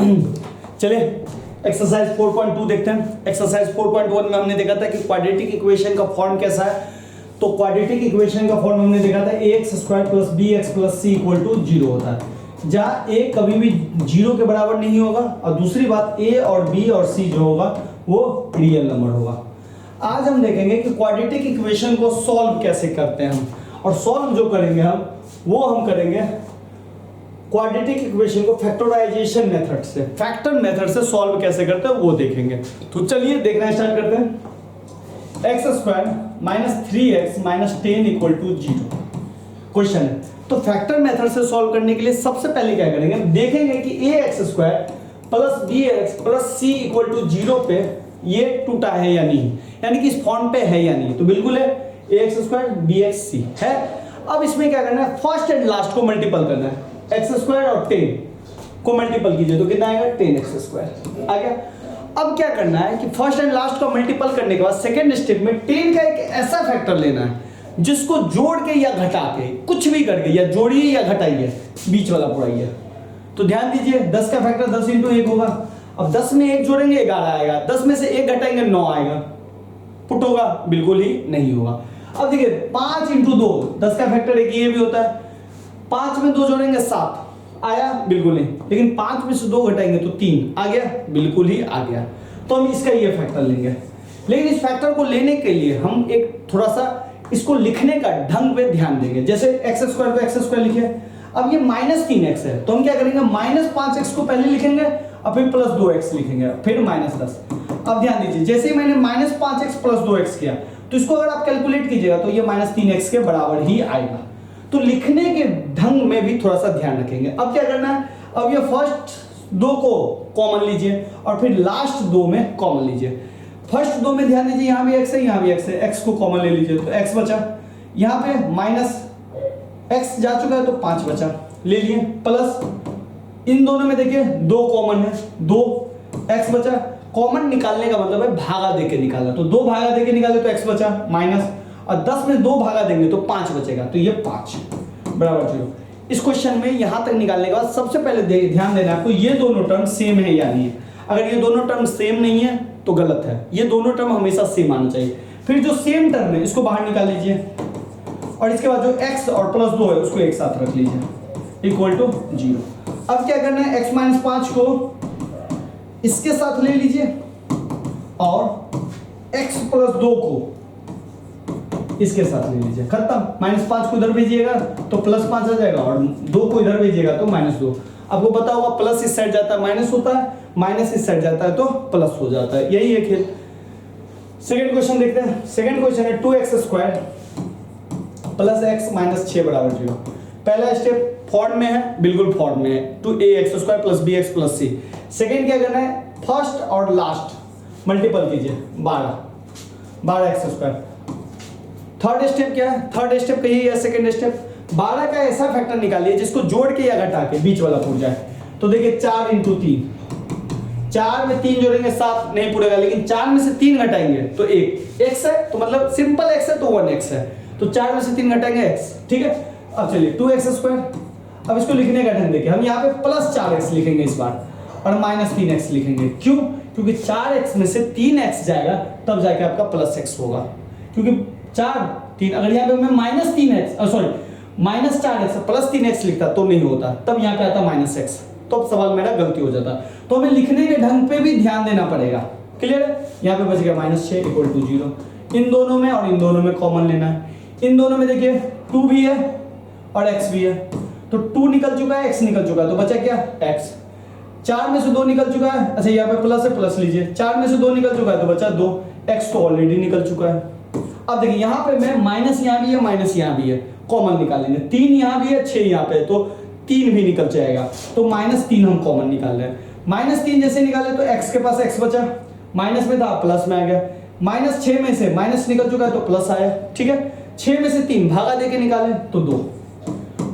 चलिए एक्सरसाइज 4.2 देखते हैं। एक्सरसाइज 4.1 में हमने देखा था कि क्वाड्रेटिक इक्वेशन का फॉर्म कैसा है। तो क्वाड्रेटिक इक्वेशन का फॉर्म हमने देखा था ax² plus bx plus c equal to 0 होता है, जहाँ a कभी भी 0 के बराबर नहीं होगा और दूसरी बात a और b और c जो होगा वो रियल नंबर होगा। आज हम देखेंगे कि क्वाड्रेटिक इक्वेशन को सॉल्व कैसे करते हैं हम, और सॉल्व जो करेंगे हम करेंगे क्वाड्रेटिक इक्वेशन को फैक्टराइजेशन मेथड से, फैक्टर मेथड से सॉल्व कैसे करते हैं वो देखेंगे। तो चलिए देखना स्टार्ट करते हैं। x² minus 3x minus 10 equal to 0 question है। तो फैक्टर मेथड से सॉल्व करने के लिए सबसे पहले क्या करेंगे, देखेंगे कि ax² plus bx plus c equal to 0 पे ये टूटा है या नहीं, यानी कि इस फॉर्म पे है या नहीं। तो बिल्कुल है, ax² bx c है। अब इसमें क्या करना है, फर्स्ट एंड लास्ट को मल्टीपल करना है। x² और 10 को मल्टीपल कीजिए तो कितना आएगा, 10x² आ गया। अब क्या करना है कि फर्स्ट एंड लास्ट को मल्टीपल करने के बाद सेकंड स्टेप में 10 का एक ऐसा फैक्टर लेना है जिसको जोड़ के या घटा के, कुछ भी करके, या जोड़िए या घटाइए, बीच वाला पुराइए। तो ध्यान दीजिए 10 का फैक्टर 10 × 1 होगा। अब 10 में 1 जोड़ेंगे 11 आएगा, 10 में से 1 घटाएंगे 9 आएगा। पुट होगा, बिल्कुल ही नहीं होगा। अब देखिए 5 × 2, 10 का फैक्टर एक ये भी होता है। 5 में 2 जोड़ेंगे 7 आया, बिल्कुल नहीं। लेकिन 5 में से 2 घटाएंगे तो 3 आ गया, बिल्कुल ही आ गया। तो हम इसका ये फैक्टर लेंगे। लेकिन इस फैक्टर को लेने के लिए हम एक थोड़ा सा इसको लिखने का ढंग पे ध्यान देंगे। जैसे x² को x² लिखे, अब ये -3x है तो हम क्या करेंगे, -5x को पहले लिखेंगे और फिर प्लस 2x लिखेंगे, फिर -10। अब ध्यान दीजिए, जैसे ही मैंने -5x प्लस 2x किया तो इसको अगर आप कैलकुलेट कीजिएगा तो ये -3x के बराबर ही आएगा। तो लिखने के ढंग में भी थोड़ा सा ध्यान रखेंगे। अब क्या करना है, अब ये फर्स्ट 2 को कॉमन लीजिए और फिर लास्ट 2 में कॉमन लीजिए। फर्स्ट 2 में ध्यान दीजिए, यहाँ भी x है, यहाँ भी x है, x को कॉमन ले लीजिए तो x बचा। यहाँ पे माइनस x जा चुका है तो 5 बचा, ले लिए। प्लस इन दोनों में देखिए 2 कॉमन है, 2x बचा। कॉमन निकालने का मतलब है भागा देके निकालना, तो 2 भागा देके निकाले तो x बचा माइनस, और 10 में 2 भागा देंगे तो 5 बचेगा, तो ये 5 बराबर 0। इस क्वेश्चन में यहां तक निकालने के बाद सबसे पहले ध्यान देना आपको, ये दोनों टर्म सेम है या नहीं है। अगर ये दोनों टर्म सेम नहीं है तो गलत है, ये दोनों टर्म हमेशा सेम आना चाहिए। फिर जो सेम टर्म है इसको बाहर निकाल लीजिए और इसके बाद जो x और प्लस 2 है उसको एक साथ रख लीजिए इक्वल टू 0। अब क्या करना है, x - 5 को इसके साथ ले लीजिए और x + 2 को इसके साथ ले लीजिए, खत्म। -5 को इधर भेजिएगा तो +5 आ जाएगा और 2 को इधर भेजिएगा तो -2। आपको पता होगा प्लस इस साइड जाता है माइनस होता है, माइनस इस साइड जाता है तो प्लस हो जाता है, यही है खेल। सेकंड क्वेश्चन देखते हैं। सेकंड क्वेश्चन है 2x² प्लस x - 6 बराबर 0। पहला स्टेप फॉर्म में है, बिल्कुल फॉर्म में है, 2ax² plus bx plus c। Second क्या करना है, फर्स्ट और लास्ट मल्टीपल कीजिए, 12x²। थर्ड स्टेप क्या है, थर्ड स्टेप कहिए या सेकंड स्टेप, 12 का ऐसा फैक्टर निकालिए जिसको जोड़ के या घटा के बीच वाला पूर जाए। तो देखिए 4 × 3, 4 में 3 जोड़ेंगे 7 नहीं पूरेगा, लेकिन 4 में से 3 घटाएंगे तो 1 x है, तो मतलब सिंपल x है तो 1x है, तो 4 में से 3 घटाएंगे x, ठीक है। अब चलिए 2x²। अब इसको लिखने का ढंग देखिए, हम यहाँ पे प्लस 4x लिखेंगे इस बार और -3x लिखेंगे। क्यों, क्योंकि 4x में से 3x जाएगा तब जाके आपका प्लस x होगा, क्योंकि 4 3, अगर यहाँ पे मैं -3x sorry -4x plus 3x लिखता तो नहीं होता, तब यहाँ पे आता -x, तो अब सवाल मेरा गलती हो जाता। तो हमें लिखने के ढंग पे भी ध्यान देना पड़ेगा, क्लियर है। यहाँ पे बच गया -6 इक्वल टू 0। इन दोनों में और इन दोनों में कॉमन लेना है। इन दोनों में देखिए 2 भी है और x भी है, तो 2 निकल चुका है, x निकल चुका है, तो बचा क्या, x। 4 में से 2 निकल चुका है, अच्छा यहाँ पे प्लस है, प्लस लीजिए। 4 में से 2 निकल चुका है तो बचा 2, x तो ऑलरेडी निकल चुका है। अब देखिए यहाँ पे मैं माइनस यहाँ भी है, माइनस यहाँ भी है, कॉमन निकालेंगे। 3 यहाँ भी है, 6 यहाँ पे है, तो 3 भी निकल जाएगा, तो -3 हम कॉमन निकाल रहे हैं। -3 जैसे निकाले तो x के पास x बचा, माइनस में था प्लस में आ गया। -6 में से माइनस निकल चुका है तो प्लस आया, ठीक है। 6 में से 3 भागा देके निकाले तो 2,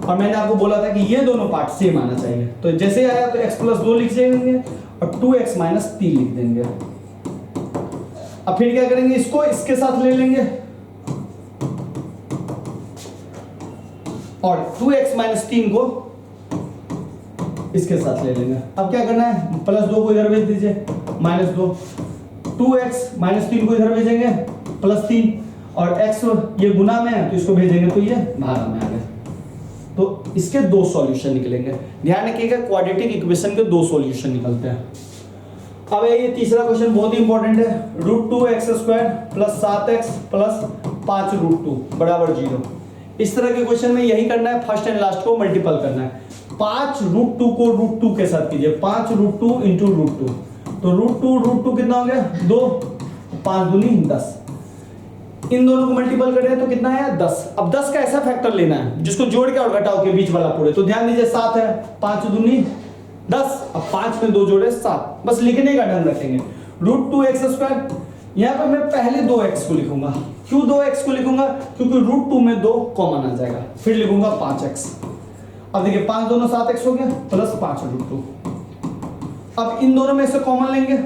और मैंने आपको बोला था कि ये दोनों पार्ट सेम आना चाहिए, तो जैसे आया तो x + 2 लिख देंगे और 2x - 3 लिख देंगे। अब फिर क्या करेंगे, इसको इसके साथ ले लेंगे और 2x - 3 को इसके साथ ले लेंगे। अब क्या करना है, +2 को इधर भेज दीजिए, -2, 2x -3 को इधर भेजेंगे, +3, और x ये गुना में है तो इसको भेजेंगे तो ये भागा में आ गया। तो इसके दो सॉल्यूशन निकलेंगे। ध्यान रखिएगा क्वाड्रेटिक इक्वेशन के दो सॉल्यूशन निकलते हैं। अब ये तीसरा क्वेश्चन बहुत ही इंपॉर्टेंट है, √2x² + 7x + 5√2 = 0। इस तरह के क्वेश्चन में यही करना है, फर्स्ट एंड लास्ट को मल्टीपल करना है। 5√2 को √2 के साथ कीजिए, 5√2 × √2, तो √2 कितना हो गया 2, 5 दूनी 10। इन दोनों को मल्टीपल करें तो कितना है 10। अब 10 का ऐसा फैक्टर लेना है जिसको जोड़ के और घटाओ के बीच वाला पूरे। तो ध्यान दीजिए 7 है, 5 दूनी 10, अब 5 में 2 जोड़े 7, बस लिखने का ढंग रखेंगे। √2x², यहाँ पर मैं पहले 2x को लिखूंगा। क्यों 2x को लिखूंगा, क्योंकि √2 में 2 कॉमन आ जाएगा, फिर लिखूंगा 5x। अब देखिए 5 दोनों 7x हो गया, प्लस 5√2। अब इन दोनों में से कॉमन लेंगे,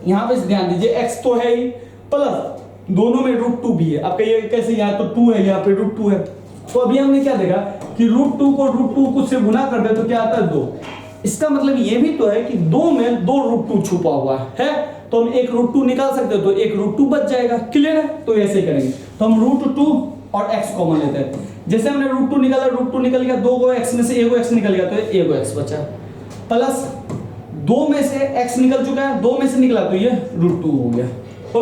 यहाँ पे ध्यान दीजिए x तो है ही, प्लस दोनों में √2 भी है। अब कहिए कैसे, यहाँ तो 2 है, यहाँ पे √2 है। तो अभी हमने क्या देखा कि √2 को √2 कुछ से गुना कर दे तो क्या आता है 2। इसका मतलब ये भी तो है कि 2 में 2 √2 छुपा हुआ है, तो हम एक √2 निकाल सकते हो, तो एक √2 बच जाएगा। क्लियर है, तो ऐसे ही करेंगे। तो हम √2 और x कॉमन लेते हैं। जैसे हमने √2 निकाला, √2 निकल गया, 2 को x में से 1 को x निकल गया, तो 1 को x बचा, प्लस 2 में से x निकल चुका है, 2 में से निकला तो ये √2 हो गया तो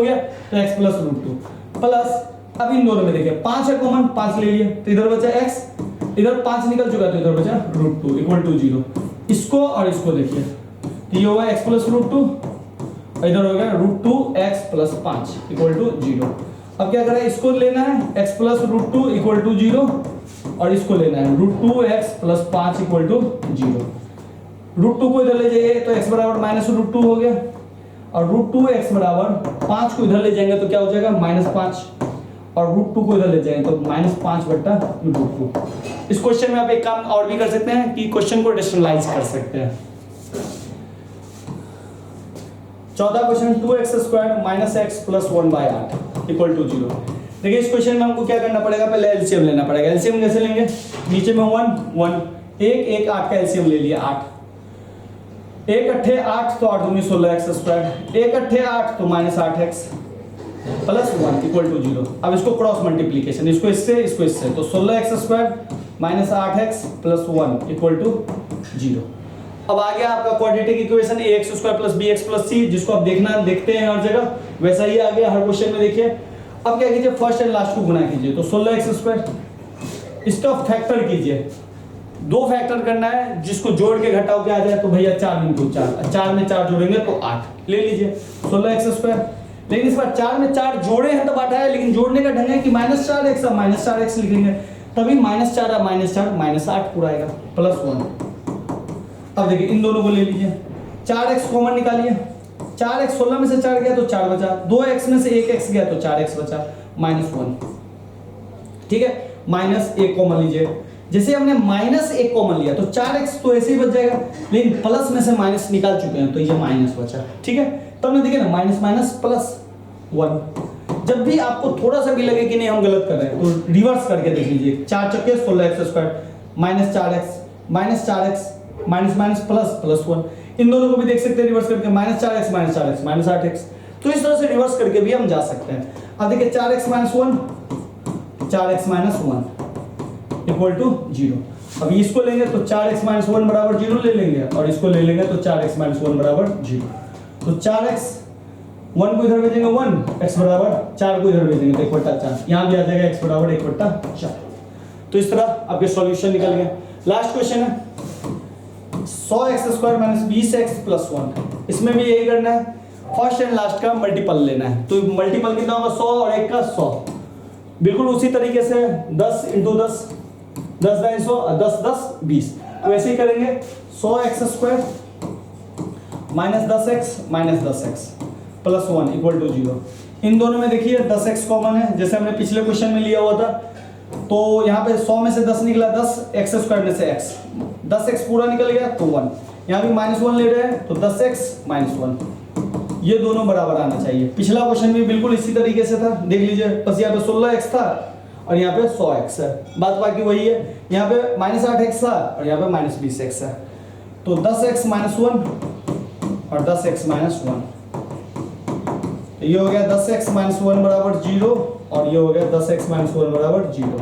x + √2 प्लस। अब इन दोनों में देखिए 5 है कॉमन, 5 ले लिए, तो इधर बचा x, इधर 5 निकल चुका है तो इधर बचा √2 = 0। इसको और इसको देखिए, तो ये होगा x + √2, और इधर हो गया √2x + 5 = 0। अब क्या करें, इसको लेना है x + √2 = 0, और इसको लेना है √2x + 5 = 0। √2 को इधर ले जाइए तो x = -√2 हो गया, और √2x = 5 को इधर ले जाएंगे तो क्या हो जाएगा -5, और √2 को इधर ले जाएंगे तो -5/√2। इस क्वेश्चन में आप एक काम और भी कर सकते हैं कि क्वेश्चन को रेशनलाइज कर सकते हैं। 14 क्वेश्चन, 2x² - x + 1/8 = 0। देखिए इस क्वेश्चन में हमको क्या करना पड़ेगा, पहले एलसीएम लेना पड़ेगा। एलसीएम कैसे लेंगे, नीचे में 1 1 8 का एलसीएम ले लिया, 8 1 अट्ठे 8 तो 8 दूनी 16x², 1 अट्ठे 8 तो -8x + 1 = 0। अब इसको क्रॉस मल्टीप्लीकेशन, इसको इससे, तो 16x² - 8x + 1 = 0। अब आ गया आपका quadratic equation ax² + bx + c, जिसको आप देखते हैं हर जगह, वैसा ही आ गया हर क्वेश्चन में। देखिए अब क्या कीजिए, फर्स्ट एंड लास्ट को गुना कीजिए, तो 16x², इसका फैक्टर कीजिए, 2 फैक्टर करना है, जिसको जोड़ के घटाओ के आ जाए तो भैया 4 × 4, 4 में 4 जोड़ेंगे तो 8 ले लीजिए 16x²। लेकिन इस बार 4 में 4 जोड़े हैं तब 8 है, लेकिन जोड़ने का ढंग है कि -4x, अब -4x लिखेंगे, तभी -4 और -4 -8 पूरा आएगा, +1। अब देखिए इन दोनों को ले लीजिए, 4x कॉमन निकालिए, 4x 16 में से 4 गया तो 4 बचा, 2x में से 1x गया तो 4x बचा, -1। ठीक है, -1 कॉमन लीजिए। जैसे हमने -1 कॉमन लिया तो 4x तो ऐसे ही बच जाएगा, लेकिन प्लस में से माइनस निकाल चुके हैं तो ये माइनस बचा। ठीक है, तब ना देखिए ना -+1। जब भी आपको थोड़ा सा भी लगे कि नहीं हम गलत कर रहे हैं तो रिवर्स करके देख लीजिए, 4 चक्के 16x² -4x +1। इन दोनों को भी देख सकते हैं रिवर्स करके, -4x -8x। तो इस तरह से रिवर्स करके भी हम जा सकते हैं। अब देखिए 4x - 1 = 0। अब इसको लेंगे तो 4x - 1 = 0 ले लेंगे, और इसको ले लेंगे तो 4x - 1 = 0। तो 4x 1 को इधर भेजेंगे 1, x = 4 को इधर भेजेंगे तो 1/4, यहाँ भी आ जाएगा x = 1/4। तो इस तरह आपके सॉल्यूशन निकल गए। लास्ट क्वेश्चन है 100x² - 20x + 1। इसमें भी यही करना है, फर्स्ट एंड लास्ट का मल्टीपल लेना है। तो मल्टीपल कितना होगा, 100 और 1 का 100। बिल्कुल उसी तरीके से 10 × 10 10 × 100 10 10 20। तो ऐसे ही करेंगे 100x² - 10x -10x + 1 = 0। इन दोनों में देखिए 10x कॉमन है, जैसे हमने पिछले क्वेश्चन में लिया हुआ था। तो यहाँ पे 100 में से 10 निकला, 10x² में से x, 10x पूरा निकल गया तो 1। यहाँ भी -1 ले रहे हैं तो 10x - 1, ये दोनों बराबर आना चाहिए। पिछला क्वेश्चन भी बिल्कुल इसी तरीके से था, देख लीजिए, बस यहाँ पे 16x था और यहाँ पे 100x है, बात बाकी वही है। यहाँ पे -8x था और यहाँ पे -20x है। तो 10x माइनस 1 और 10x माइनस 1, तो ये हो गया 10x माइनस 1 बराबर 0 और ये हो गया 10x माइनस 1 बराबर 0।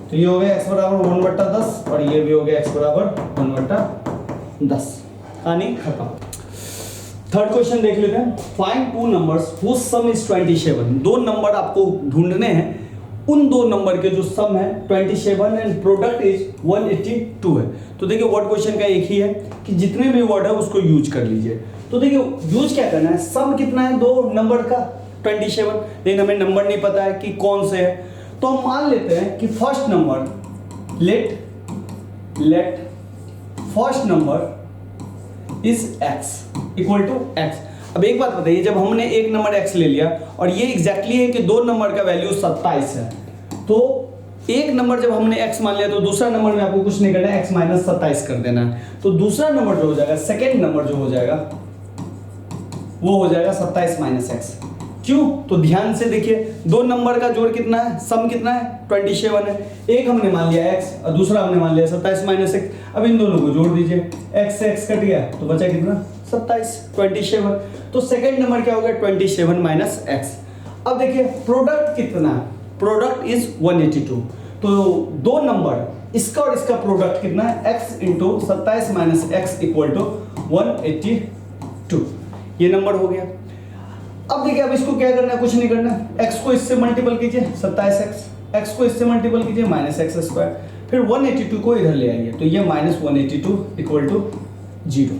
तो ये हो गया x बराबर 1/10 और ये भी हो गया x बराबर 1/10। कहानी खत्म। थर्ड क्वेश्चन देख लेते हैं। Find two numbers whose sum is 27। दो नंबर आपको ढूंढने हैं, उन दो नंबर के जो सम है 27 एंड प्रोडक्ट इज 182 है। तो देखिए वर्ड क्वेश्चन का एक ही है कि जितने भी वर्ड है उसको यूज कर लीजिए। तो देखिए यूज क्या करना है, सम कितना है दो नंबर का 27, लेकिन हमें नंबर नहीं पता है कि कौन से है। तो हम मान लेते हैं कि first number let first number is x equal to x। अब एक बात बताइए, जब हमने एक नंबर x ले लिया और ये एग्जैक्टली है कि दो नंबर का वैल्यू 27 है, तो एक नंबर जब हमने x मान लिया तो दूसरा नंबर में आपको कुछ नहीं करना है, x माइनस 27 कर देना है। तो दूसरा नंबर जो हो जाएगा, सेकेंड नंबर जो हो जाएगा वो हो जाएगा 27 माइनस x। क्यों? तो ध्यान से देखिए, दो नंबर का जोड़ कितना है, सम कितना है 27 है। एक हमने मान लिया x और दूसरा हमने मान लिया 27 माइनस x। अब इन दोनों को जोड़ दीजिए, x से x कट गया तो बचा कितना 27। तो सेकंड नंबर क्या हो गया 27 माइनस x। अब देखिए प्रोडक्ट कितना है, प्रोडक्ट इज 182। तो दो नंबर इसका और इसका प्रोडक्ट कितना है, x into 27 minus x equal to 182। ये नंबर हो गया। अब देखिए अब इसको क्या करना है, कुछ नहीं करना, x को इससे मल्टीपल कीजिए 27x, x को इससे मल्टीपल कीजिए माइनस एक्स स्क्वायर, फिर 182 को इधर ले आइए तो ये माइनस 182 इक्वल टू 0।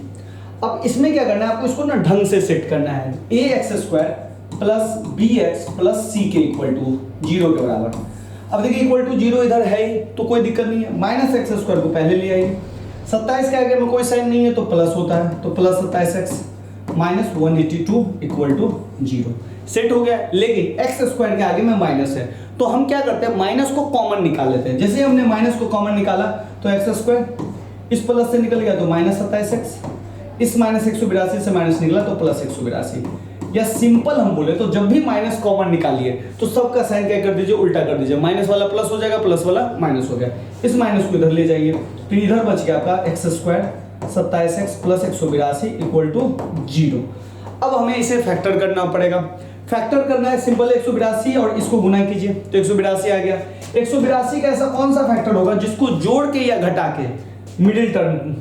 अब इसमें क्या करना है, आपको इसको ना ढंग से सेट करना है, ax square plus bx plus c के इक्वल टू 0 के बराबर। अब देखिए इक्वल टू 0 इधर है ही तो कोई दिक्कत नहीं है, माइनस एक्स स्क्वायर को पहले ले आइए, 27 के आगे में कोई साइन नहीं है तो प्लस होता है, तो plus 27x minus 182 equal to 0 set हो गया। लेकिन एक्स स्क्वायर के आगे में माइनस है तो हम क्या करते हैं, माइनस को कॉमन निकाल लेते हैं। जैसे हमने माइनस को कॉमन निकाला तो एक्स स्क्वायर इस प्लस से निकल गया तो माइनस 27x, इस माइनस 182 से माइनस निकला तो प्लस 182। या सिंपल हम बोले तो जब भी माइनस कॉमन निकालिए तो सबका साइन क्या कर दीजिए, उल्टा कर दीजिए, माइनस वाला प्लस हो जाएगा, प्लस वाला माइनस हो गया। इस माइनस को इधर ले जाइए तो इधर बच गया आपका x square 27x plus 182 equal to 0। अब हमें इसे फैक्टर करना पड़ेगा। फैक्टर करना है सिंपल, 182 और इसको गुना कीजिए तो 182 आ गया। 182 का ऐसा कौन सा फैक्टर होगा जिसको जोड़ के या घटा के मिडिल टर्म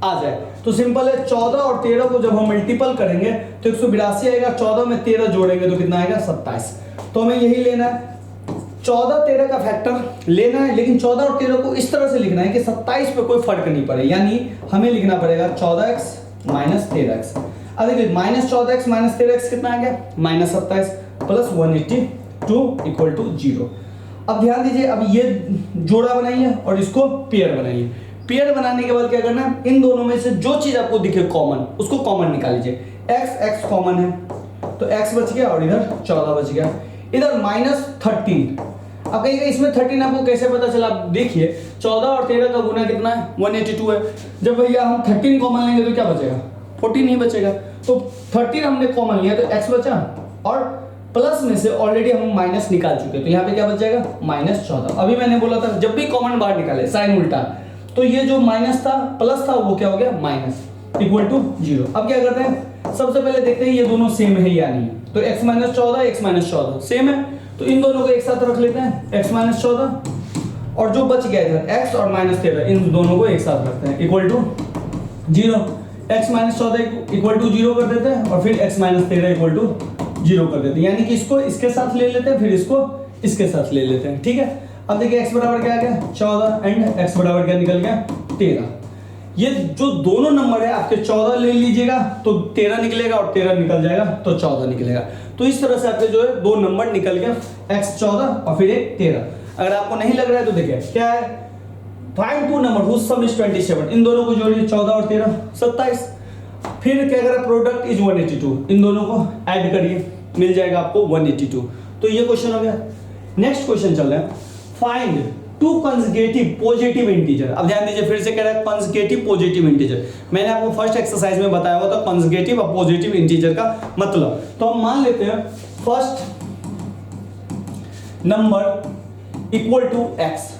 आ जाए, तो सिंपल है 14 और 13 को जब हम मल्टीपल करेंगे तो 182 आएगा, 14 में 13 जोड़ेंगे तो कितना आएगा 27। तो हमें यही लेना है, 14-13 का फैक्टर लेना है, लेकिन 14 और 13 को इस तरह से लिखना है कि 27 पे कोई फर्क नहीं पड़े, यानी हमें लिखना पड़ेगा 14x माइनस 13x। अब देखिए माइनस 14x माइनस 13x कितना आ गया, माइनस 27 प्लस 182 इक्वल टू 0। अब ध्यान दीजिए, अब ये जोड़ा बनाइए और इसको पेयर बनाइए। पेयर बनाने के बाद क्या करना है, इन दोनों में से जो चीज आपको दिखे कॉमन उसको कॉमन निकाल लीजिए। x कॉमन है तो x बच गया और इधर 14 बच गया, इधर माइनस 13। अब कहिएगा इसमें 13 आपको कैसे पता चला, आप देखिए 14 और 13 का गुना कितना है 182 है। जब भैया हम 13 कॉमन लेंगे तो क्या बचेगा, 14 ही बचेगा। तो 13 हमने कॉमन लिया तो x बचा और प्लस में से ऑलरेडी हम माइनस निकाल चुके हैं तो यहाँ पे क्या बच जाएगा माइनस 14। अभी मैंने बोला था जब भी कॉमन बाहर निकाले साइन उल्टा, तो ये जो माइनस था प्लस था वो क्या हो गया माइनस इक्वल टू 0। अब क्या करते हैं, सबसे पहले देखते हैं ये दोनों सेम है या नहीं। तो x minus 14 x minus 14 same है तो इन दोनों को एक साथ रख लेते हैं, x माइनस 14 और जो बच गया इधर x और माइनस 13 इन दोनों को एक साथ रखते हैं equal to 0। x minus 14 equal to 0 कर देते हैं और फिर x माइनस 13 इक्वल टू 0 कर देते हैं, यानी कि इसको इसके साथ ले लेते हैं फिर इसको इसके साथ ले लेते हैं। ठीक है, अब देखिए x बराबर क्या आ गया 14 एंड x बराबर क्या निकल गया 13। ये जो दोनों नंबर है आपके 14 ले लीजिएगा तो 13 निकलेगा और 13 निकल जाएगा तो 14 निकलेगा। तो इस तरह से आपके जो है दो नंबर निकल गया, x 14 और फिर एक 13। अगर आपको नहीं लग रहा है तो देखिए क्या है, find two number whose sum is 27। इन दोनों को जोड़िए 14 और 13 27। फिर क्या करें, प्रोडक्ट इज 182, इन दोनों को ऐड करिए मिल जाएगा आपको 182। तो ये क्वेश्चन हो गया। नेक्स्ट क्वेश्चन चल रहा है, find two consecutive positive integer. अब ध्यान दीजिए फिर से कह रहा है कंसेक्यूटिव पॉजिटिव इंटीजर। मैंने आपको फर्स्ट एक्सरसाइज में बताया हुआ था कंसेक्यूटिव और पॉजिटिव इंटीजर का मतलब। तो हम मान लेते हैं first number equal to x।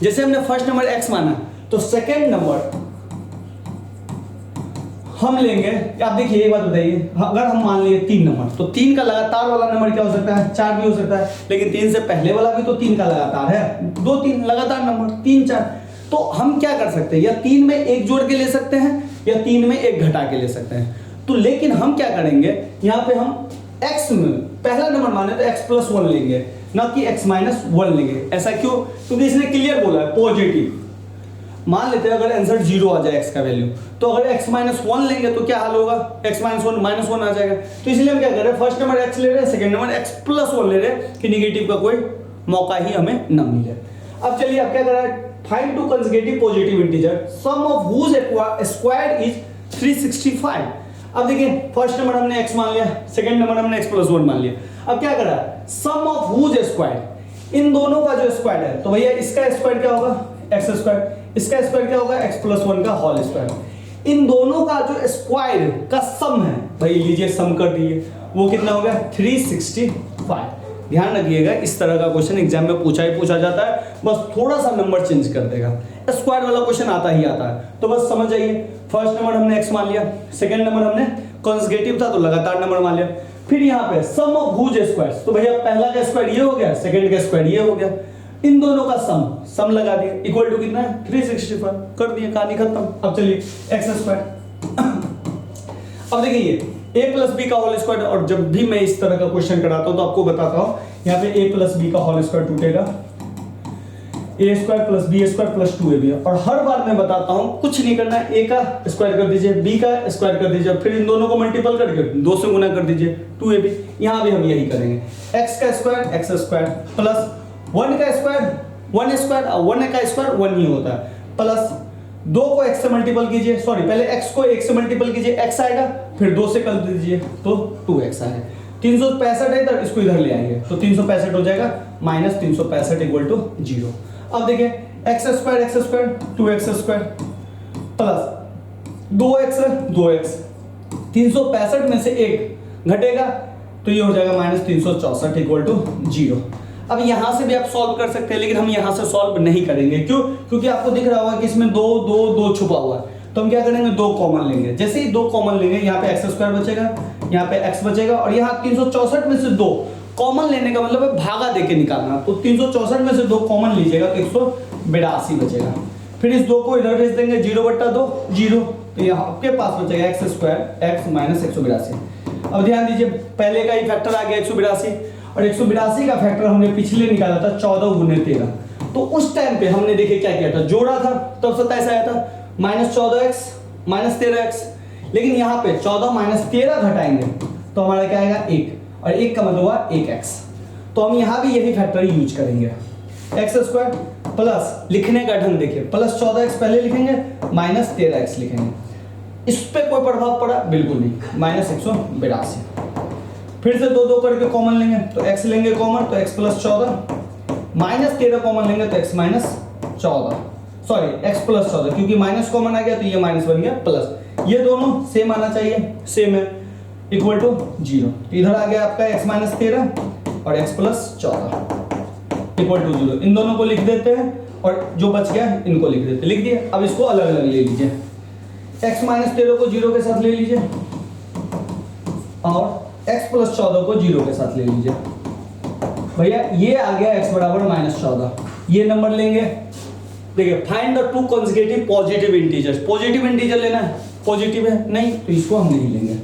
जैसे हमने फर्स्ट नंबर x माना तो सेकेंड नंबर हम लेंगे, आप देखिए एक बात बताइए, अगर हम मान लिए 3 नंबर, तो 3 का लगातार वाला नंबर क्या हो सकता है, 4 भी हो सकता है, लेकिन 3 से पहले वाला भी तो 3 का लगातार है, 2 3 लगातार नंबर 3 4। तो हम क्या कर सकते हैं, या 3 में एक जोड़ के ले सकते हैं या 3 में एक घटा के ले सकते हैं। तो लेकिन हम क्या करेंगे, यहाँ पे हम x में पहला नंबर माने तो x प्लस 1 लेंगे, ना कि x माइनस 1 लेंगे। ऐसा क्यों, क्योंकि इसने क्लियर बोला है पॉजिटिव। मान लेते हैं अगर आंसर 0 आ जाए x का वैल्यू, तो अगर x माइनस 1 लेंगे तो क्या हाल होगा, x माइनस 1 माइनस 1 आ जाएगा। तो इसलिए हम क्या कर रहे हैं, फर्स्ट नंबर x ले रहे हैं, सेकंड नंबर x प्लस 1 ले रहे हैं कि निगेटिव का कोई मौका ही हमें न मिले। अब चलिए आप क्या कर रहे हैं, find two consecutive positive integer sum of whose squared is 365। अब देखिए फर्स्ट नंबर हमने x मान लिया, सेकंड नंबर हमने x प्लस 1 मान लिया। अब क्या कर रहा है, सम ऑफ हुज स्क्वायर्ड, इन दोनों का जो स्क्वायर है, तो भैया इसका स्क्वायर क्या होगा x स्क्वायर, इसका स्क्वायर क्या होगा x प्लस 1 का होल स्क्वायर। इन दोनों का जो स्क्वायर का सम है, भाई लीजिए सम कर दिए, वो कितना हो गया 365। ध्यान रखिएगा इस तरह का क्वेश्चन एग्जाम में पूछा ही पूछा जाता है, बस थोड़ा सा नंबर चेंज कर देगा। स्क्वायर वाला क्वेश्चन आता ही आता है, तो बस समझ जाइए। फर्स्ट नंबर हमने x मान लिया, सेकंड नंबर हमने कंसेक्यूटिव था तो लगातार नंबर मान लिया। फिर यहाँ पे सम ऑफ हुज स्क्वायर्स, तो भैया पहला का स्क्वायर ये हो गया, सेकंड का स्क्वायर ये हो गया, इन दोनों का सम लगा दिया, इक्वल टू कितना है 365, कर दिया, कहानी खत्म। अब चलिए x स्क्वायर। अब देखिए ये a प्लस बी का होल स्क्वायर, और जब भी मैं इस तरह का क्वेश्चन कराता हूं तो आपको बताता हूं, यहाँ पे a प्लस बी का होल स्क्वायर टूटेगा, a square plus b square plus 2ab, और हर बार मैं बताता हूं कुछ नहीं करना है, a का स्क्वायर कर दीजिए, b का स्क्वायर कर दीजिए, फिर इन दोनों को मल्टीपल करके 2 से गुना कर दीजिए 2ab। यहां भी हम यही करेंगे, x का स्क्वायर x स्क्वायर प्लस 1 का स्क्वायर 1 स्क्वायर, और 1 का स्क्वायर 1 ही होता है, प्लस 2 को x से मल्टीपल कीजिए, सॉरी पहले x को 1 से मल्टीपल कीजिए, x आएगा, फिर 2 से कर दीजिए तो 2x आएगा। 365 है इधर, इसको इधर ले आएंगे तो 365 हो जाएगा, माइनस 365 इक्वल टू 0। अब देखिए x square 2x square plus 2x 365 में से 1 घटेगा तो ये हो जाएगा माइनस 364 इक्वल टू 0। अब यहां से भी आप सॉल्व कर सकते हैं, लेकिन हम यहां से सॉल्व नहीं करेंगे, क्यों, क्योंकि आपको दिख रहा होगा कि इसमें 2 छुपा हुआ है, तो हम क्या करेंगे 2 कॉमन लेंगे। जैसे ही 2 कॉमन लेंगे, यहाँ पे x स्क्वायर बचेगा, यहाँ पे x बचेगा, और यहाँ 364 में से 2 कॉमन लेने का मतलब है भागा देके निकालना, तो 364 में से 2 कॉमन लीजिएगा तो 182 बचेगा। फिर इस 2 को इधर भेज देंगे, 0/2 0, तो यहाँ आपके पास बचेगा x स्क्वायर x माइनस 182। अब ध्यान दीजिए पहले का ही फैक्टर आ गया 182, और 182 का फैक्टर हमने पिछले निकाला था 14 गुने 13। तो उस टाइम पे हमने देखे क्या किया था, जोड़ा था, तब 27 आया था, माइनस 14x माइनस 13x। लेकिन यहाँ पे 14 माइनस 13 घटाएंगे तो हमारा क्या आएगा 1, और 1 का मतलब हुआ 1x। तो हम यहाँ भी यही फैक्टर यूज करेंगे, x स्क्वायर प्लस, लिखने का ढंग देखिए, प्लस 14x पहले लिखेंगे, माइनस 13x लिखेंगे। इस पे कोई प्रभाव पड़ा, बिल्कुल नहीं, माइनस 182। फिर से 2 करके कॉमन लेंगे तो x लेंगे कॉमन, तो x प्लस 14, माइनस 13 कॉमन लेंगे तो x minus 14, sorry x plus 14, क्योंकि माइनस कॉमन आ गया तो ये माइनस बन गया प्लस, ये दोनों सेम आना चाहिए, सेम है, इक्वल टू 0। तो इधर आ गया आपका x माइनस 13 और x प्लस 14 इक्वल टू 0। इन दोनों को लिख देते हैं, और जो बच गया इनको लिख देते हैं, लिख दिए। अब इसको अलग अलग ले लीजिए, x माइनस 13 को 0 के साथ ले लीजिए, और x प्लस 14 को 0 के साथ ले लीजिए। भैया ये आ गया x बराबर माइनस 14, ये नंबर लेंगे। देखिए find the two consecutive positive integers, positive integer लेना है, पॉजिटिव है नहीं तो इसको हम नहीं लेंगे।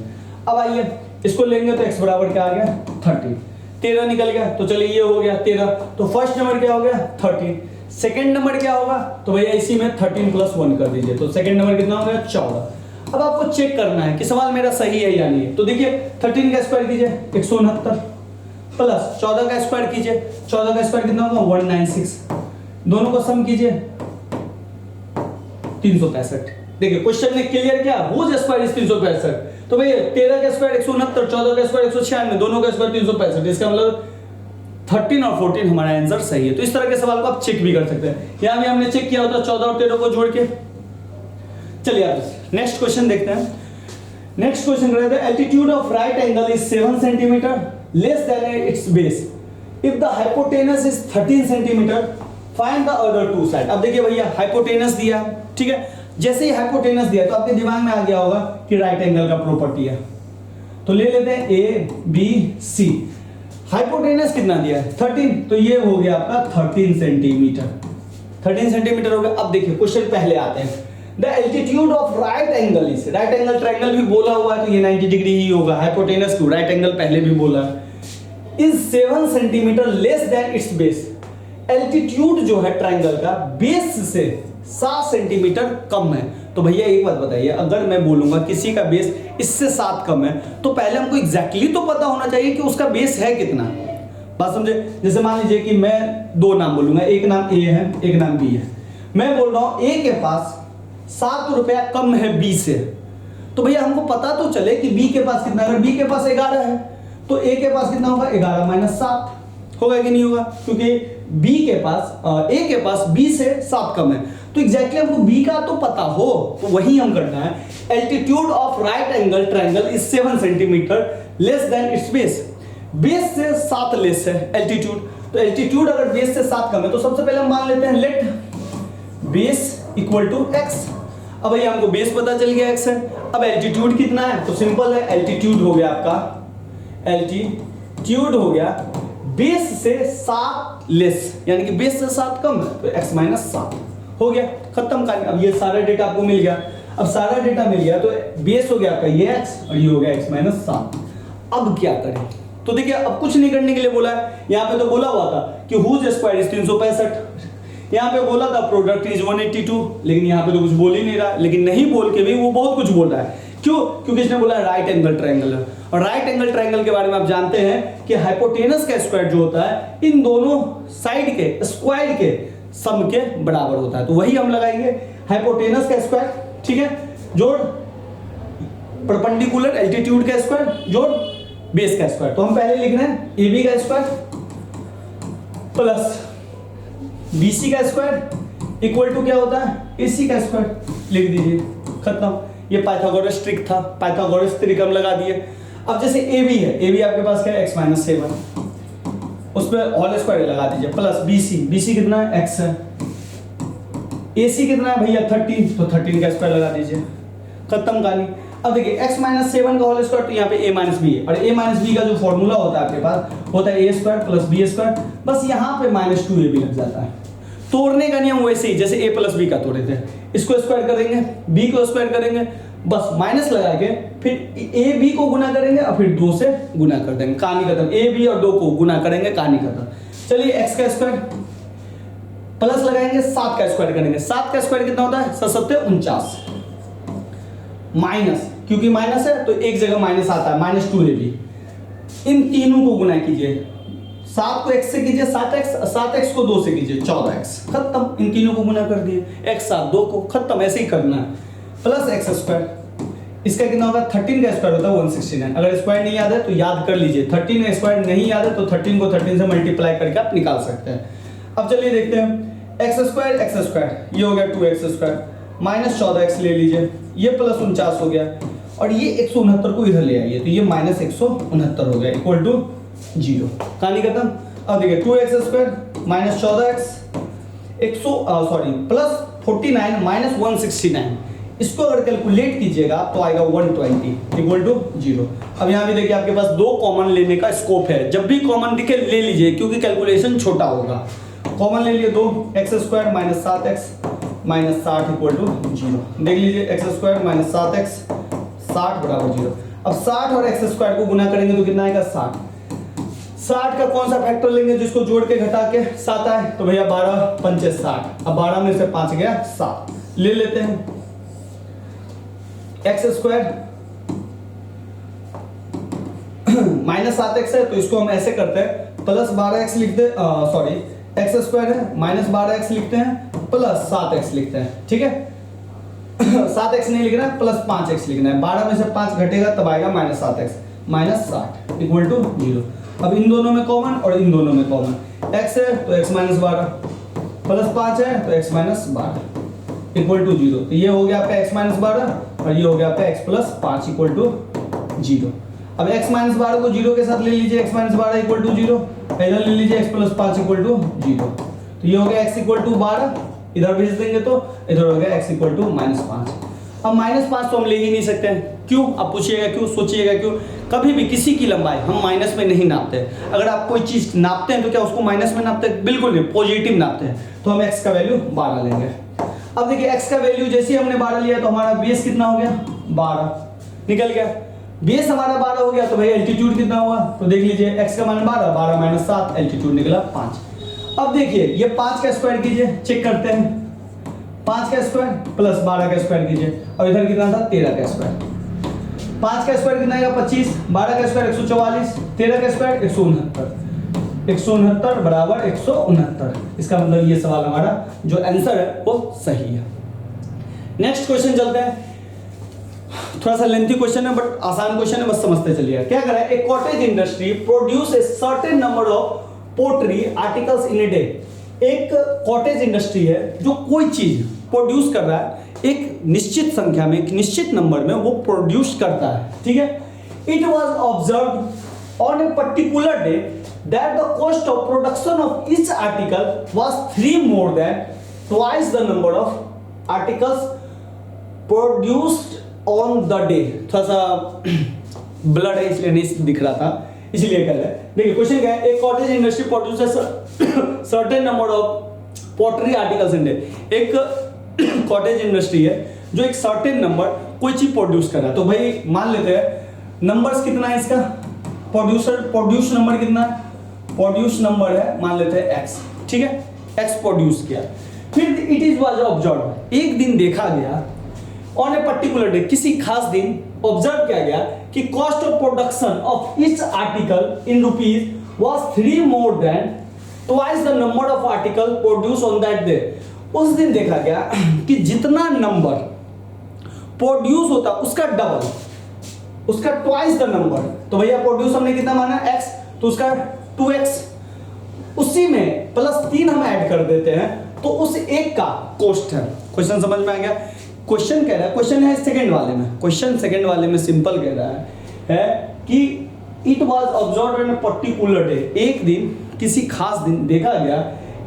अब आइए इसको लेंगे तो x बराबर क्या आ गया 30, 13 निकल गया, तो चलिए ये हो गया 13, तो फर्स्ट नंबर क्या हो गया 30, सेकंड नंबर क्या होगा, तो भैया इसी में 13 प्लस 1 कर दीजिए, तो सेकंड नंबर कितना हो गया 14। अब आपको चेक करना है कि सवाल मेरा सही है या नहीं, तो देखिए 13 का स्क्वायर कीजिए 169, प्लस 14 का स्क्वायर कीजिए, 14 का स्क्वायर कितना होगा 196, दोनों को सम कीजिए 365। देखिए क्वेश्चन ने क्लियर किया, हुज स्क्वायर इज 365, तो भैया 13 का स्क्वायर 169, 14 का स्क्वायर 196, दोनों का स्क्वायर 365, इसका मतलब 13 और 14 हमारा आंसर सही है। तो इस तरह के सवाल को आप चेक भी कर सकते हैं, यहां भी हमने चेक किया होता 14 और 13 को जोड़ के। चलिए आप नेक्स्ट क्वेश्चन देखते हैं। नेक्स्ट क्वेश्चन रहता है altitude of right angle is 7 centimetre less than its base if the hypotenuse is 13 centimetre find the other two side. अब देखिए भैया हाइपोटेनस दिया, ठीक है, जैसे ही हाइपोटेनस दिया तो आपके दिमाग में आ गया होगा कि राइट एंगल का प्रॉपर्टी है, तो ले लेते हैं ए बी सी। हाइपोटेनस कितना दिया है 13, तो ये हो गया आपका 13 सेंटीमीटर, 13 सेंटीमीटर हो गया। अब देखिए क्वेश्चन पहले आते हैं, the altitude of right angle is, right angle triangle भी बोला हुआ है तो ये 90 डिग्री ही होगा, हाइपोटेनस क्यों, राइट एंगल पहले भी बोला है, is 7 centimetre less than its base. Altitude जो है ट्रायंगल का बेस से 7 सेंटीमीटर कम है। तो भैया एक बात बताइए, अगर मैं बोलूंगा किसी का बेस इससे 7 कम है तो पहले हमको एग्जैक्टली तो पता होना चाहिए कि उसका बेस है कितना। बात समझे? जैसे मान लीजिए कि मैं दो नाम बोलूंगा, एक नाम ए है एक नाम बी है। मैं बोल रहा हूं ए के पास 7 रुपया कम है बी से, तो भैया हमको पता तो चले कि बी के पास कितना है। अगर बी के पास 11 है तो ए के पास कितना होगा, 11 माइनस 7 होगा कि नहीं होगा, क्योंकि बी के पास ए के पास बी से 7 कम है। तो एग्जैक्टली हमको बी का तो पता हो, तो वही हम करना है। Altitude of right angle triangle is 7 centimetre less than its base. Base से 7 लेस है एल्टीट्यूड, तो एल्टीट्यूड अगर बेस से 7 कम है तो सबसे पहले हम मान लेते हैं let base equal to x. अब भैया हमको बेस पता चल गया एक्स है, अब एल्टीट्यूड कितना है तो सिंपल है, एल्टीट्यूड हो गया आपका, एल्टीट्यूड हो गया बेस से 7 लेस, यानी कि बेस से 7 कम है तो x माइनस 7 हो गया, खत्म कहानी। अब ये सारा डेटा आपको मिल गया, अब सारा डेटा मिल गया तो बेस हो गया आपका ये x और ये हो गया x माइनस 7। अब क्या करें, तो देखिए अब कुछ नहीं करने के लिए बोला है, यहाँ पे तो बोला हुआ था कि हुज स्क्वायर इज 365, यहाँ पे बोला था प्रोडक्ट इज 182, लेकिन यहाँ पे तो कुछ बोल ही नहीं रहा, लेकिन नहीं बोल के भी वो बहुत कुछ बोल रहा है। क्यों? क्योंकि इसने बोला राइट एंगल ट्रायंगल है, और राइट एंगल ट्रायंगल के बारे में आप जानते हैं कि हाइपोटेनस का स्क्वायर जो होता है इन दोनों साइड के स्क्वायर के सम के बराबर होता है, तो वही हम लगाएंगे हाइपोटेनस का स्क्वायर, ठीक है, जोड़ परपेंडिकुलर एल्टीट्यूड का स्क्वायर जोड़ बेस का स्क्वायर। तो हम पहले लिख रहे हैं ए बी का स्क्वायर प्लस बी सी का स्क्वायर इक्वल टू क्या होता है ए सी का स्क्वायर, लिख दीजिए, खत्म। ये पाइथागोरस ट्रिक था, पाइथागोरस ट्रिक हम लगा दिए। अब जैसे ए बी है, ए बी आपके पास क्या है x माइनस 7, उस पर होल स्क्वायर लगा दीजिए, प्लस बी सी कितना है x है, ए सी कितना है भैया 13, तो 13 का स्क्वायर लगा दीजिए, खत्म कहानी। अब देखिए x माइनस 7 का होल स्क्वायर, तो यहाँ पे a माइनस बी है, और a माइनस बी का जो फॉर्मूला होता है आपके पास होता है a square plus b square, बस यहाँ पे माइनस 2a भी लग जाता है। तोड़ने का नियम वैसे ही जैसे a प्लस बी का तोड़े थे, इसको स्क्वायर करेंगे b को स्क्वायर करेंगे, बस माइनस लगा के फिर ए बी को गुना करेंगे और फिर 2 से गुना कर देंगे, कहानी खत्म। ए बी और 2 को गुना करेंगे, कहानी खत्म। चलिए x का स्क्वायर प्लस लगाएंगे 7 का स्क्वायर करेंगे, 7 का स्क्वायर कितना होता है 7 माइनस, क्योंकि माइनस है तो एक जगह माइनस आता है, माइनस 2ab। इन तीनों को गुना कीजिए, 7 को x से कीजिए 7x को 2 से कीजिए 14x, खत्म। इन तीनों को गुना कर दिए, x 7 2 को, खत्म। ऐसे ही करना है, प्लस x स्क्वायर, इसका कितना होगा 13 का स्क्वायर होता है 169। अगर स्क्वायर नहीं याद है तो याद कर लीजिए, 13 का स्क्वायर नहीं याद है तो 13 को 13 से मल्टीप्लाई करके आप निकाल सकते हैं। अब चलिए देखते हैं x स्क्वायर, ये हो गया 2x स्क्वायर माइनस 14x ले लीजिए, ये प्लस 49 हो गया, और ये 169 को इधर ले आइए तो ये माइनस 169 हो गया इक्वल टू 0, कहानी खत्म। अब देखिए 2x square minus 14x plus 49 minus 169, इसको अगर कैलकुलेट कीजिएगा तो आएगा 120 इक्वल टू 0। अब यहाँ भी देखिए आपके पास 2 कॉमन लेने का स्कोप है, जब भी कॉमन दिखे ले लीजिए क्योंकि कैलकुलेशन छोटा होगा। कॉमन ले लिए 2x square minus 7x minus 60 equal to 0, देख लीजिए x स्क्वायर माइनस 7x 60 बराबर 0। अब 60 और x स्क्वायर को गुना करेंगे तो कितना आएगा 60 का कौन सा फैक्टर लेंगे जिसको जोड़ के घटा के 7 आए, तो भैया 12 पंचे 60, अब 12 में से 5 गया 7, ले लेते हैं x स्क्वायर माइनस 7x है तो इसको हम ऐसे करते हैं प्लस 12x लिखते, सॉरी x स्क्वायर है माइनस 12x लिखते हैं प्लस 7x लिखते हैं, ठीक है 7x नहीं लिखना है, प्लस 5x लिखना है, 12 में से 5 घटेगा तब आएगा minus 7x minus 60 equal to 0। अब इन दोनों में कॉमन और इन दोनों में कॉमन, x है तो x माइनस 12 प्लस 5 है तो x माइनस 12 इक्वल टू 0, तो ये हो गया आपका x माइनस 12 और ये हो गया आपका x प्लस 5 इक्वल टू 0। अब x माइनस 12 को 0 के साथ ले लीजिए, x माइनस 12 इक्वल टू 0, इधर ले लीजिए x प्लस 5 इक्वल टू 0, तो ये हो गया x इक्वल टू 12 इधर भेज देंगे तो इधर हो गया x इक्वल टू -5। अब -5 तो हम ले ही नहीं सकते हैं, क्यों? अब पूछिएगा क्यों, सोचिएगा क्यों? कभी भी किसी की लंबाई हम माइनस में नहीं नापते। अगर आप कोई चीज नापते हैं तो क्या उसको माइनस में नापते हैं? बिल्कुल नहीं, पॉजिटिव नापते हैं। तो हम x का वैल्यू 12 लेंगे। अब देखिए x का वैल्यू जैसे ही हमने 12 लिया तो हमारा बेस कितना हो गया? 12 निकल गया। बेस हमारा 12 हो गया तो भाई एल्टीट्यूड कितना हुआ? तो देख लीजिए x का मान 12, 12 - 7, एल्टीट्यूड निकला 5। अब देखिए ये 5 का स्क्वायर कीजिए, चेक करते हैं। 5 का स्क्वायर प्लस 12 का स्क्वायर कीजिए, और इधर कितना था? 13 का स्क्वायर। 5 का स्क्वायर कितना आएगा? 25, 12 का स्क्वायर 144, 13 का स्क्वायर 169, 169 बराबर 169। इसका मतलब ये सवाल हमारा जो आंसर है वो सही है। नेक्स्ट क्वेश्चन चलते हैं। थोड़ा सा लेंथी क्वेश्चन है बट आसान क्वेश्चन है, बस समझते चलिए। क्या कर रहा है? एक cottage industry produce a certain number of pottery articles in a day. एक कॉटेज इंडस्ट्री है जो कोई चीज प्रोड्यूस कर रहा है, एक निश्चित संख्या में, एक निश्चित नंबर में वो प्रोड्यूस करता है, ठीक है। It was observed on a particular day that the cost of production of each article was 3 more than twice the number of articles produced on the day. थोड़ा सा ब्लड है इसलिए नहीं दिख रहा था, इसलिए कह रहे हैं। देखिए क्वेश्चन क्या है? एक cottage industry produces certain number of pottery articles in day. एक कॉटेज इंडस्ट्री है जो एक सर्टेन नंबर कोई चीज प्रोड्यूस कर रहा है। तो भाई मान लेते हैं नंबर्स कितना है इसका, प्रोड्यूस नंबर कितना है? प्रोड्यूस नंबर है मान लेते हैं x, ठीक है। x प्रोड्यूस किया, फिर इट इज वाज ऑब्जर्व, एक दिन देखा गया ऑन ए पर्टिकुलर डे, किसी खास दिन ऑब्जर्व किया गया कि cost of production of each article in rupees was 3 more than twice the number of article produce on that day. उस दिन देखा गया कि जितना नंबर प्रोड्यूस होता उसका डबल, उसका ट्वाइस द नंबर। तो भैया प्रोड्यूस हमने कितना माना? x, तो उसका 2x, उसी में प्लस 3 हम ऐड कर देते हैं तो उस एक का कॉस्ट है। क्वेश्चन समझ में आ गया? क्वेश्चन कह रहा है, क्वेश्चन है सेकंड वाले में, क्वेश्चन सेकंड वाले में सिंपल कह रहा है कि it was observed in a particular day, एक दिन किसी खास दिन देखा गया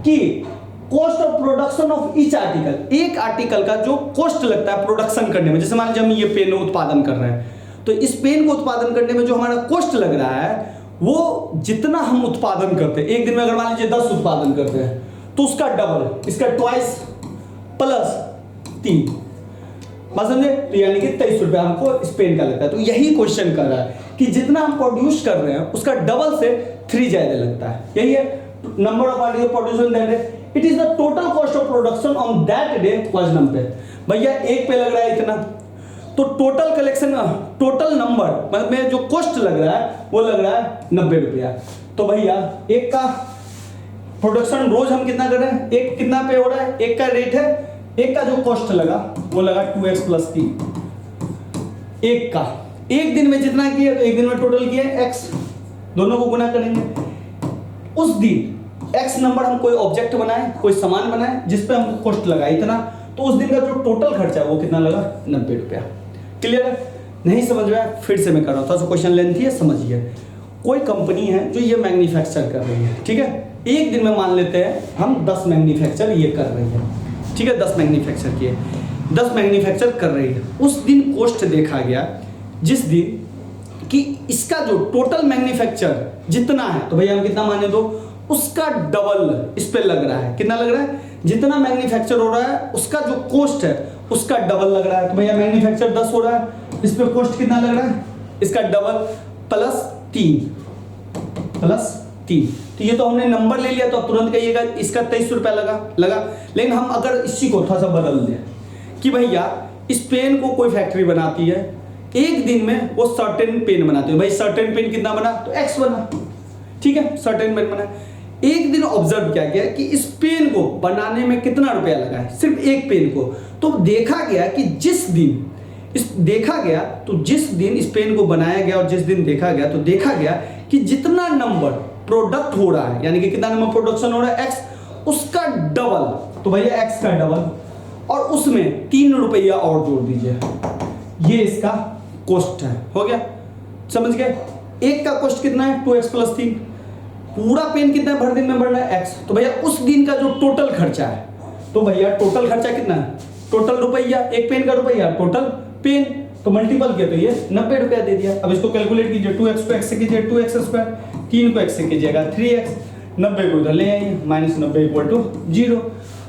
कि cost of production of each article, एक आर्टिकल का जो कॉस्ट लगता है प्रोडक्शन करने में, जैसे मान लीजिए हम ये पेन उत्पादन कर रहे हैं तो इस पेन को उत्पादन करने में जो हमारा कॉस्ट लग रहा है वो जितना हम उत्पादन करते हैं, एक दिन में अगर मान लीजिए 10 उत्पादन करते हैं तो उसका डबल, इसका ट्वाइस प्लस 3, समझे? तो यानी कि 23 रुपया हमको इस पेन का लगता है। तो यही क्वेश्चन कर रहा है कि जितना हम प्रोड्यूस कर रहे हैं उसका डबल से 3 ज्यादा लगता है। यही है number of article produce on that day, it is the total cost of production on that day was number. भैया एक पे लग रहा है इतना, तो टोटल कलेक्शन, टोटल नंबर में जो कॉस्ट लग रहा है वो लग रहा है 90 रुपया। तो भैया एक का प्रोडक्शन रोज हम कितना कर रहे हैं, एक कितना पे हो रहा है, एक का रेट है, एक का जो कॉस्ट लगा वो लगा 2x + 3, एक का एक दिन में जितना किया तो एक दिन में टोटल किया x, दोनों को गुना करेंगे। उस दिन x नंबर हम कोई ऑब्जेक्ट बनाए, कोई सामान बनाए जिस पे हम कॉस्ट लगा इतना, तो उस दिन का जो टोटल खर्चा है वो कितना लगा? 90 रुपया। क्लियर है? नहीं समझ में आया? फिर से मैं कर रहा हूँ, थोड़ा सा क्वेश्चन लेंथी है, समझिए। कोई कंपनी है जो ये मैन्युफैक्चर कर रही है, ठीक है। एक दिन में मान लेते हैं हम 10 मैन्युफैक्चर ये कर रही है, ठीक है। 10 मैन्युफैक्चर किए, 10 मैन्युफैक्चर कर रही है। उस दिन कॉस्ट देखा गया जिस दिन कि इसका जो टोटल मैन्युफैक्चर जितना है, तो भैया हम कितना माने दो, उसका डबल इस पे लग रहा है। कितना लग रहा है? जितना मैन्युफैक्चर हो रहा है उसका जो कॉस्ट है उसका डबल लग रहा है। तो भैया मैन्युफैक्चर 10 हो रहा है, इस पे कॉस्ट कितना लग रहा है? इसका डबल प्लस 3। तो ये तो हमने नंबर ले लिया, तो अब तुरंत कहिएगा इसका 23 रुपया लगा। लेकिन हम अगर इसी को थोड़ा सा बदल दें कि भैया इस पेन को कोई फैक्ट्री बनाती है, एक दिन में वो सर्टेन पेन बनाती है। भाई सर्टेन पेन कितना बना? तो x बना, ठीक है। सर्टेन पेन बना, एक दिन ऑब्जर्व किया गया कि इस पेन को बनाने में कितना रुपया लगा है, सिर्फ एक पेन को। तो देखा गया कि जिस दिन इस पेन को बनाया गया और जिस दिन देखा गया, तो देखा गया कि जितना नंबर प्रोडक्ट हो रहा है, यानी कि कितना नंबर प्रोडक्शन हो रहा है x, उसका डबल। तो भैया x का डबल और उसमें 3 रुपया और जोड़ दीजिए, ये इसका कॉस्ट है। हो गया? समझ गए? एक का कॉस्ट कितना है? 2x + 3। पूरा पेन कितना भर दिन में बढ़ रहा है? x। तो भैया उस दिन का जो टोटल खर्चा है तो भैया टोटल खर्चा कितना है, टोटल रुपया, एक पेन का रुपया, टोटल पेन, तो मल्टीपल किया तो ये 90 रुपया दे दिया। अब इसको कैलकुलेट कीजिए, 2x को x से कीजिए 2x स्क्वायर, 3 को x से कीजिएगा 3x, 90 को इधर ले आइए, -90 = 0।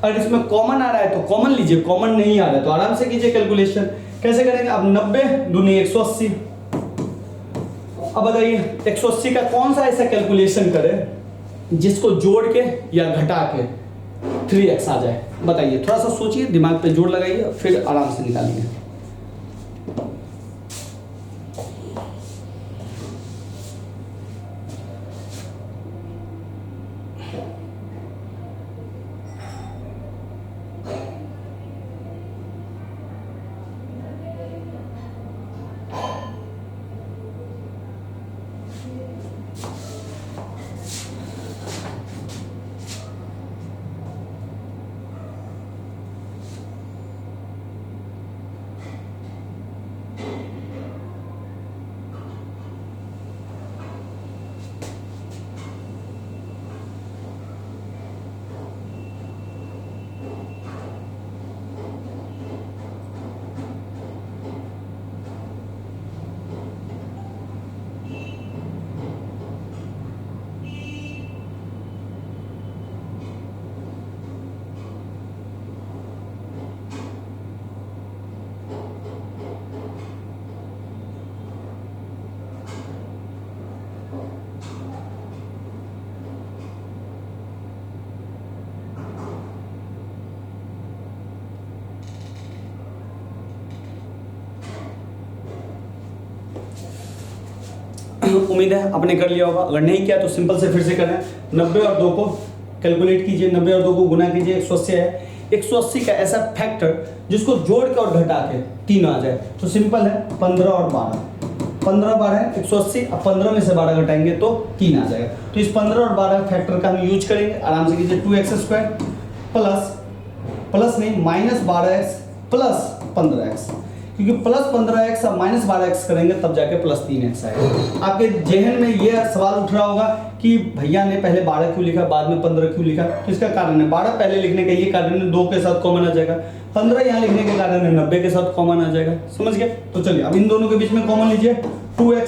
अगर इसमें कॉमन आ रहा है तो कॉमन लीजिए, कॉमन नहीं आ रहा है तो आराम से कीजिए कैलकुलेशन। कैसे करेंगे, अब 90 दूनी 180। अब बताइए 180 का कौन सा ऐसा कैलकुलेशन करें जिसको जोड़ के या घटा के 3x आ जाए, बताइए, थोड़ा सा सोचिए, दिमाग पे जोर लगाइए, फिर आराम से निकालिए। उम्मीद है आपने कर लिया होगा, अगर नहीं किया तो सिंपल से फिर से करें। 90 और 2 को कैलकुलेट कीजिए, 90 और 2 को गुना कीजिए, 180 है। 180 का ऐसा फैक्टर जिसको जोड़ के और घटा के 3 आ जाए, तो सिंपल है 15 और 12, 15 12 180, अब 15 में से 12 घटाएंगे तो 3 आ जाएगा। तो इस 15 और 12 फैक्टर का हम यूज करेंगे, आराम से कीजिए। 2x² प्लस नहीं -12x प्लस 15x, क्योंकि प्लस 15x अब -12x करेंगे तब जाके प्लस 3x आएगा। आपके जहन में ये सवाल उठ रहा होगा कि भैया ने पहले 12 क्यों लिखा, बाद में 15 क्यों लिखा, तो इसका कारण है 12 पहले लिखने का ये कारण है 2 के साथ कॉमन आ जाएगा, 15 यहाँ लिखने के कारण है 90 के साथ कॉमन आ जाएगा, समझ गए। तो चलिए अब इन दोनों के बीच में कॉमन लीजिए, 2x,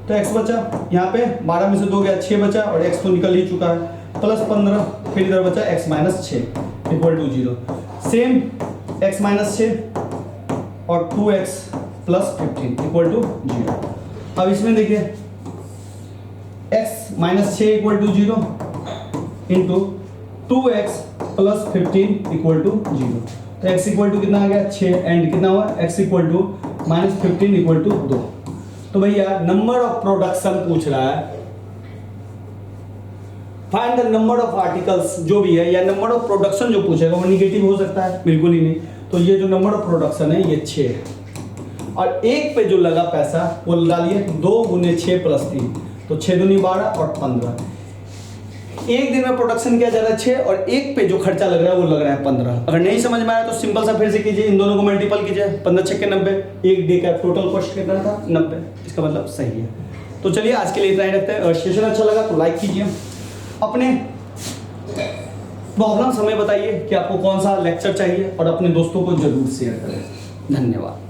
तो x बचा, यहाँ पे 12 में से 2 गया 6 बचा, और x तो निकल ही चुका है, प्लस 15, फिर इधर बचा x - 6 = 0। सेम x - 6 और 2x + 15 = 0। अब इसमें देखिए x - 6 = 0 इंटू 2x + 15 = 0। तो x = कितना आ गया 6, एंड कितना हुआ x = -15 = 2। तो भैया नंबर ऑफ प्रोडक्शन पूछ रहा है, find the number of articles जो भी है, या नंबर ऑफ प्रोडक्शन जो पूछेगा वो निगेटिव हो सकता है, बिल्कुल ही नहीं। तो ये जो नंबर ऑफ प्रोडक्शन है ये 6 है, और एक पे जो लगा पैसा वो डालिए 2 × 6 + 3, तो 6 दूनी 12 और 15। एक दिन में प्रोडक्शन किया जा रहा है 6, और एक पे जो खर्चा लग रहा है वो लग रहा है 15। अगर नहीं समझ में आया तो सिंपल सा फिर से कीजिए, इन दोनों को मल्टीपल कीजिए, 15 × 6 = 90, एक डे का टोटल कॉस्ट कितना था 90, इसका मतलब सही है। तो चलिए आज के लिए इतना ही रखते हैं। अगर सेशन अच्छा लगा तो लाइक कीजिए, अपने प्रॉब्लम्स हमें बताइए कि आपको कौन सा लेक्चर चाहिए, और अपने दोस्तों को जरूर शेयर करें। धन्यवाद।